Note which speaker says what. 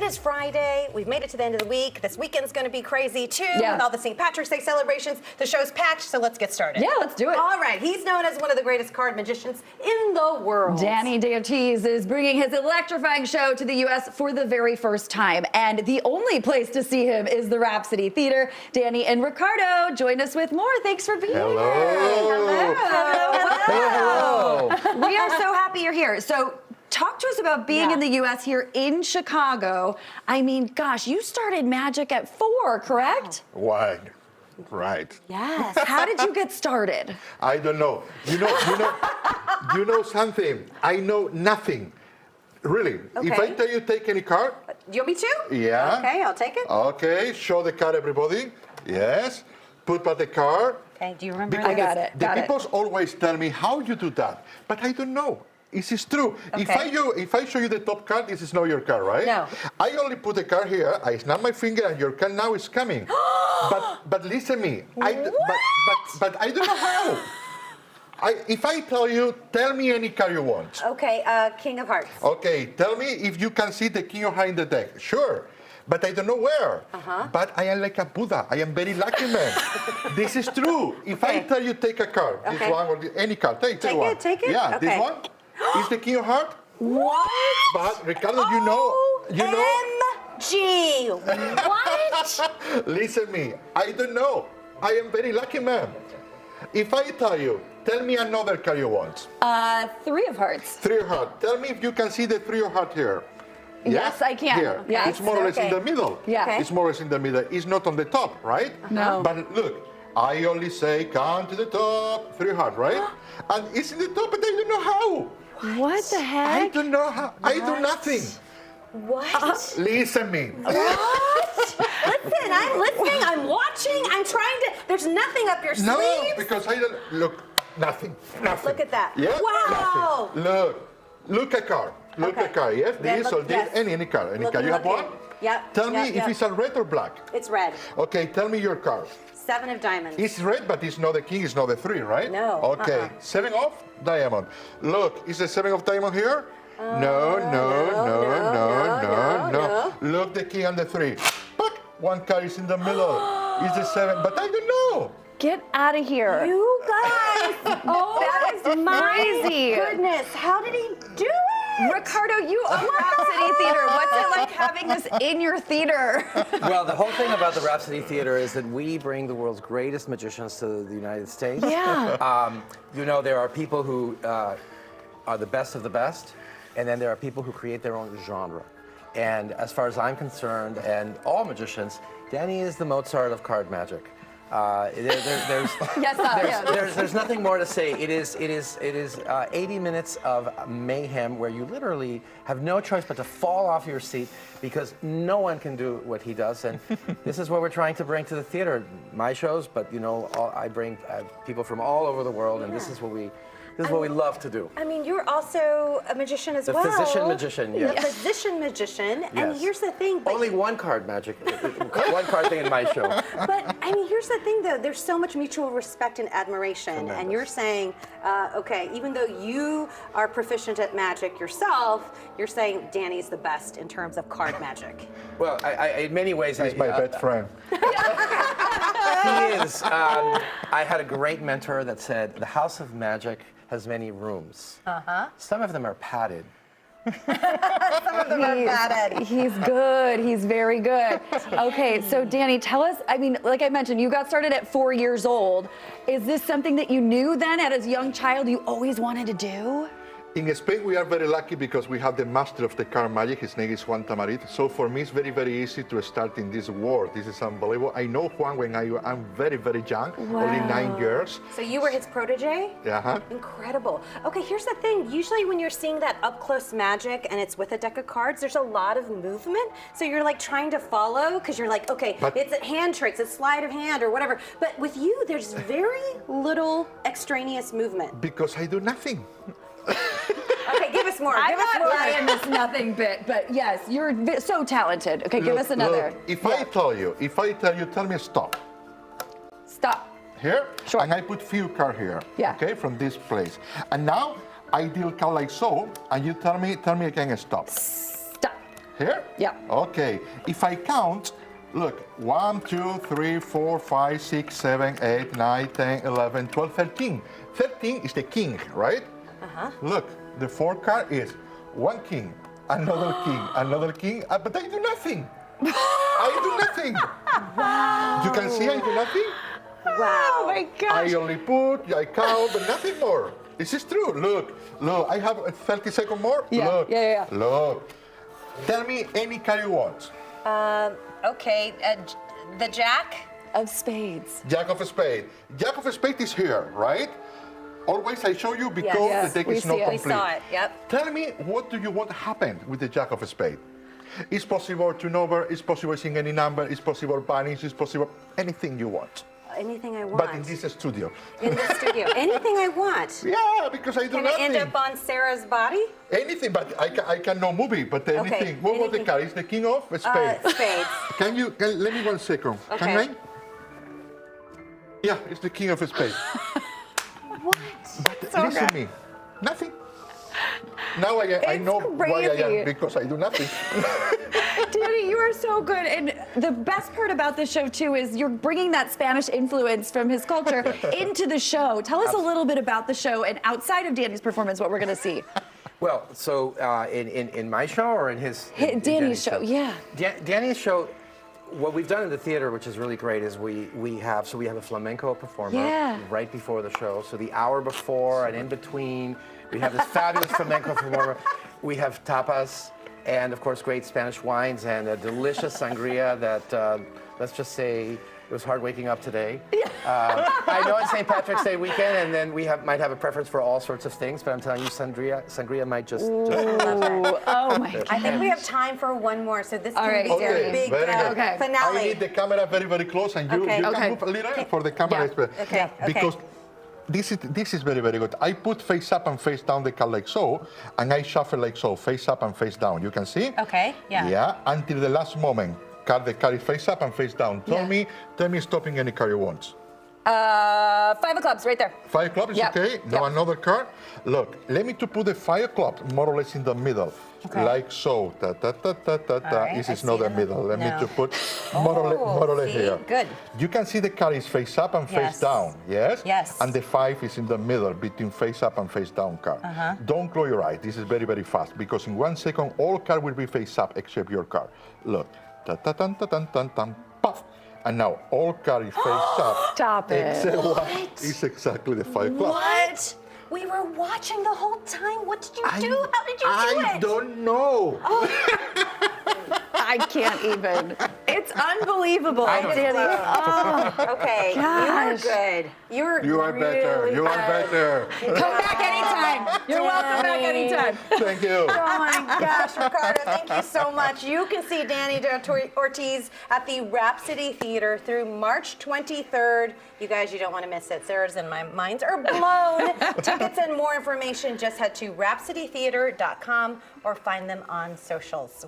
Speaker 1: is Friday. We've made it to the end of the week. This weekend's going to be crazy, too, with all the St. Patrick's Day celebrations. The show's packed, so let's get started.
Speaker 2: Yeah, let's do it.
Speaker 1: All right. He's known as one of the greatest card magicians in the world.
Speaker 2: Danny D'Ortiz is bringing his electrifying show to the U.S. for the very first time. And the only place to see him is the Rhapsody Theater. Danny and Ricardo join us with more. Thanks for being here.
Speaker 1: Hello.
Speaker 2: Hello. We are so happy you're here. So talk to us about being in the U.S. here in Chicago. I mean, gosh, you started magic at 4, correct?
Speaker 3: Why? Right.
Speaker 2: Yes. How did you get started?
Speaker 3: I don't know. You know something? I know nothing. Really.
Speaker 1: Okay.
Speaker 3: If I tell you take any card.
Speaker 1: Do you want me to?
Speaker 3: Yeah.
Speaker 1: Okay, I'll take it.
Speaker 3: Okay. Show the card, everybody. Yes. Put back the card.
Speaker 1: Okay, do you remember?
Speaker 2: I got it.
Speaker 3: The people always tell me how you do that, but I don't know. This is true.
Speaker 1: Okay.
Speaker 3: If I show you the top card, this is not your card, right?
Speaker 1: No.
Speaker 3: I only put the card here. I snap my finger, and your card now is coming. but listen me. But I don't know how. If I tell you, tell me any card you want.
Speaker 1: Okay, King of Hearts.
Speaker 3: Okay, tell me if you can see the King of Hearts in the deck. Sure. But I don't know where. But I am like a Buddha. I am very lucky man. This is true. If I tell you take a card, this one or any card, take one.
Speaker 1: Take it.
Speaker 3: Yeah,
Speaker 1: Okay.
Speaker 3: this one is the King of Hearts.
Speaker 1: What?
Speaker 3: But Ricardo, you know.
Speaker 1: OMG. What?
Speaker 3: Listen me. I don't know. I am very lucky man. If I tell you, tell me another card you want.
Speaker 2: 3 of Hearts.
Speaker 3: 3 of Hearts. Tell me if you can see the 3 of Hearts here.
Speaker 2: Yes, I can.
Speaker 3: Here.
Speaker 2: Yes.
Speaker 3: It's more or less in the middle.
Speaker 2: Yeah.
Speaker 1: Okay.
Speaker 3: It's more or less in the middle. It's not on the top, right?
Speaker 2: No.
Speaker 3: But look, I only say count to the top, 3 hearts, right? And it's in the top, but I don't know how.
Speaker 2: What the heck?
Speaker 3: I don't know how. I do nothing.
Speaker 1: What?
Speaker 3: Listen me.
Speaker 1: What? Listen, I'm listening, I'm watching, I'm trying to. There's nothing up your
Speaker 3: No,
Speaker 1: sleeve.
Speaker 3: because I don't. Look, nothing. Nothing.
Speaker 1: Look at that.
Speaker 3: Yeah?
Speaker 1: Wow.
Speaker 3: Nothing. Look a card. Look
Speaker 1: Okay.
Speaker 3: a card. Yes,
Speaker 1: Then
Speaker 3: this
Speaker 1: look-
Speaker 3: or this,
Speaker 1: yes.
Speaker 3: any card. Any
Speaker 1: Look,
Speaker 3: card. You have
Speaker 1: looking.
Speaker 3: one?
Speaker 1: Yep.
Speaker 3: Tell me
Speaker 1: yep,
Speaker 3: if
Speaker 1: yep.
Speaker 3: it's a red or black.
Speaker 1: It's red.
Speaker 3: Okay, tell me your card.
Speaker 1: 7 of diamonds.
Speaker 3: It's red, but it's not the king, it's not the 3, right?
Speaker 1: No,
Speaker 3: Okay, 7 of diamond. Look, is the 7 of diamond here? No. Look, the king and the 3. But one card is in the middle. It's the 7, but I don't know.
Speaker 2: Get out of here.
Speaker 1: You guys. Oh,
Speaker 2: that is crazy.
Speaker 1: Goodness, how did he do it?
Speaker 2: Ricardo, you own Rhapsody Theater. What's it like having this in your theater?
Speaker 4: Well, the whole thing about the Rhapsody Theater is that we bring the world's greatest magicians to the United States.
Speaker 2: Yeah.
Speaker 4: You know, there are people who are the best of the best, and then there are people who create their own genre. And as far as I'm concerned, and all magicians, Danny is the Mozart of card magic. There's nothing more to say. It is 80 minutes of mayhem where you literally have no choice but to fall off your seat because no one can do what he does. And this is what we're trying to bring to the theater. My shows, but you know, I bring people from all over the world, and this is what we love to do.
Speaker 1: I mean, you're also a magician as
Speaker 4: The
Speaker 1: well.
Speaker 4: physician magician, yes.
Speaker 1: The physician magician. And
Speaker 4: Yes.
Speaker 1: here's the thing. But
Speaker 4: Only one card magic, one card thing in my show.
Speaker 1: But I mean, here's the thing, though. There's so much mutual respect and admiration, and
Speaker 4: Tremendous.
Speaker 1: you're saying, okay, even though you are proficient at magic yourself, you're saying Danny's the best in terms of card magic.
Speaker 4: Well, in many ways,
Speaker 3: He's my best friend.
Speaker 4: He is. I had a great mentor that said, the House of Magic has many rooms. Some of them are padded.
Speaker 2: He's good. He's very good. Okay, so Danny, tell us, I mean, like I mentioned, you got started at 4 years old. Is this something that you knew then as a young child you always wanted to do?
Speaker 3: In Spain, we are very lucky because we have the master of the card magic. His name is Juan Tamarit. So for me, it's very, very easy to start in this world. This is unbelievable. I know Juan when I'm very, very young, only 9 years.
Speaker 1: So you were his protege?
Speaker 3: Uh-huh.
Speaker 1: Incredible. Okay, here's the thing. Usually when you're seeing that up-close magic and it's with a deck of cards, there's a lot of movement. So you're like trying to follow because you're like, okay, it's a hand tricks, it's sleight of hand or whatever. But with you, there's very little extraneous movement.
Speaker 3: Because I do nothing.
Speaker 1: Okay, give us more.
Speaker 2: I'm
Speaker 1: Give us
Speaker 2: not
Speaker 1: more.
Speaker 2: buying this nothing bit, but yes, you're so talented. Okay, give us another.
Speaker 3: Look, if I tell you, tell me stop.
Speaker 2: Stop.
Speaker 3: Here?
Speaker 2: Sure.
Speaker 3: And I put few card here.
Speaker 2: Yeah.
Speaker 3: Okay, from this place. And now I deal card like so, and you tell me again stop.
Speaker 2: Stop.
Speaker 3: Here?
Speaker 2: Yeah.
Speaker 3: Okay. If I count, look, 1, 2, 3, 4, 5, 6, 7, 8, 9, 10, 11, 12, 13. 13 is the king, right? Look, the fourth card is one king, another king, but I do nothing. I do nothing.
Speaker 2: Wow.
Speaker 3: You can see I do nothing.
Speaker 2: Wow. Oh my gosh.
Speaker 3: I only put, I count, but nothing more. This is true. Look, I have 30 seconds more.
Speaker 2: Yeah,
Speaker 3: Look,
Speaker 2: yeah.
Speaker 3: Look. Tell me any card you want.
Speaker 1: Okay, the jack.
Speaker 2: Of spades.
Speaker 3: Jack of Spades. Jack of Spades is here, right? Always I show you because
Speaker 2: Yes,
Speaker 3: the deck
Speaker 2: we
Speaker 3: is not
Speaker 2: see it.
Speaker 3: complete.
Speaker 1: We saw it, yep.
Speaker 3: Tell me, what do you want to happen with the Jack of Spades? It's possible turn over, it's possible seeing any number, it's possible banish, it's possible anything you want.
Speaker 1: Anything I want.
Speaker 3: But in this studio.
Speaker 1: In the studio. Anything I want.
Speaker 3: Yeah, because I do
Speaker 1: Can I
Speaker 3: nothing.
Speaker 1: end up on Sarah's body?
Speaker 3: Anything, but I can no movie, but anything. What was the
Speaker 1: anything.
Speaker 3: card? It's the King of Spades.
Speaker 1: Spades.
Speaker 3: Let me 1 second.
Speaker 1: Okay.
Speaker 3: Can I? Yeah, it's the King of Spades.
Speaker 1: What?
Speaker 3: But
Speaker 2: So
Speaker 3: listen
Speaker 2: good.
Speaker 3: me, nothing. Now I
Speaker 2: It's
Speaker 3: know why I
Speaker 2: crazy.
Speaker 3: am, because I do nothing.
Speaker 2: Danny, you are so good. And the best part about this show, too, is you're bringing that Spanish influence from his culture into the show. Tell us a little bit about the show and outside of Danny's performance, what we're going to see.
Speaker 4: Well, so in my show or in his? in
Speaker 2: Danny's show, yeah.
Speaker 4: Danny's show. What we've done in the theater, which is really great, is we have a flamenco performer
Speaker 2: Yeah.
Speaker 4: right before the show. So the hour before and in between, we have this fabulous flamenco performer. We have tapas and, of course, great Spanish wines and a delicious sangria that, let's just say, it was hard waking up today. I know it's St. Patrick's Day weekend, and then we might have a preference for all sorts of things, but I'm telling you, sangria might just.
Speaker 2: Ooh, oh my God.
Speaker 1: I think we have time for one more, so this
Speaker 2: All
Speaker 1: can
Speaker 2: right,
Speaker 1: be
Speaker 2: Danny.
Speaker 1: a big
Speaker 3: very good.
Speaker 2: Okay.
Speaker 1: finale.
Speaker 3: I need the camera very, very close, and you
Speaker 1: Okay.
Speaker 3: can
Speaker 2: Okay.
Speaker 3: move a little for the camera.
Speaker 2: Yeah.
Speaker 1: Okay,
Speaker 3: Because this is very, very good. I put face up and face down the card like so, and I shuffle like so, face up and face down. You can see?
Speaker 1: Okay, yeah.
Speaker 3: Yeah, until the last moment. The card is face up and face down. Tell me stopping any card you want.
Speaker 2: 5 of clubs, right there.
Speaker 3: 5 clubs is
Speaker 2: Yep.
Speaker 3: okay. Now
Speaker 2: Yep.
Speaker 3: another card. Look, let me to put the 5 clubs more or less in the middle, like so. Ta ta ta ta ta ta.
Speaker 1: right,
Speaker 3: This
Speaker 1: I
Speaker 3: is not
Speaker 1: see
Speaker 3: the
Speaker 1: that.
Speaker 3: middle. Let me
Speaker 1: No.
Speaker 3: to put more or less
Speaker 1: see?
Speaker 3: here.
Speaker 1: Good.
Speaker 3: You can see the card is face up and face
Speaker 1: Yes.
Speaker 3: down. Yes.
Speaker 1: Yes.
Speaker 3: And the 5 is in the middle between face up and face down card. Don't close your eyes. This is very, very fast because in 1 second all card will be face up except your card. Look. Ta ta tan ta tan tan tan. Puff. And now all card is face up.
Speaker 2: Stop it.
Speaker 3: Except one is exactly the 5 clubs.
Speaker 1: What? We were watching the whole time. What did you do? How did you do
Speaker 3: I
Speaker 1: it?
Speaker 3: don't know.
Speaker 2: I can't even. It's unbelievable,
Speaker 4: I don't-
Speaker 2: Danny. Oh,
Speaker 1: Okay,
Speaker 2: Gosh.
Speaker 1: you were good. You were
Speaker 3: You are better.
Speaker 1: really
Speaker 3: You are
Speaker 1: good.
Speaker 3: better.
Speaker 2: come back anytime. You're welcome back
Speaker 1: Danny.
Speaker 2: anytime.
Speaker 3: Thank you.
Speaker 1: Oh my gosh, Ricardo, thank you so much. You can see Danny Ortiz at the Rhapsody Theater through March 23rd. You guys, you don't want to miss it. Sarah's and my minds are blown. Tickets and more information, just head to rhapsodytheater.com or find them on socials.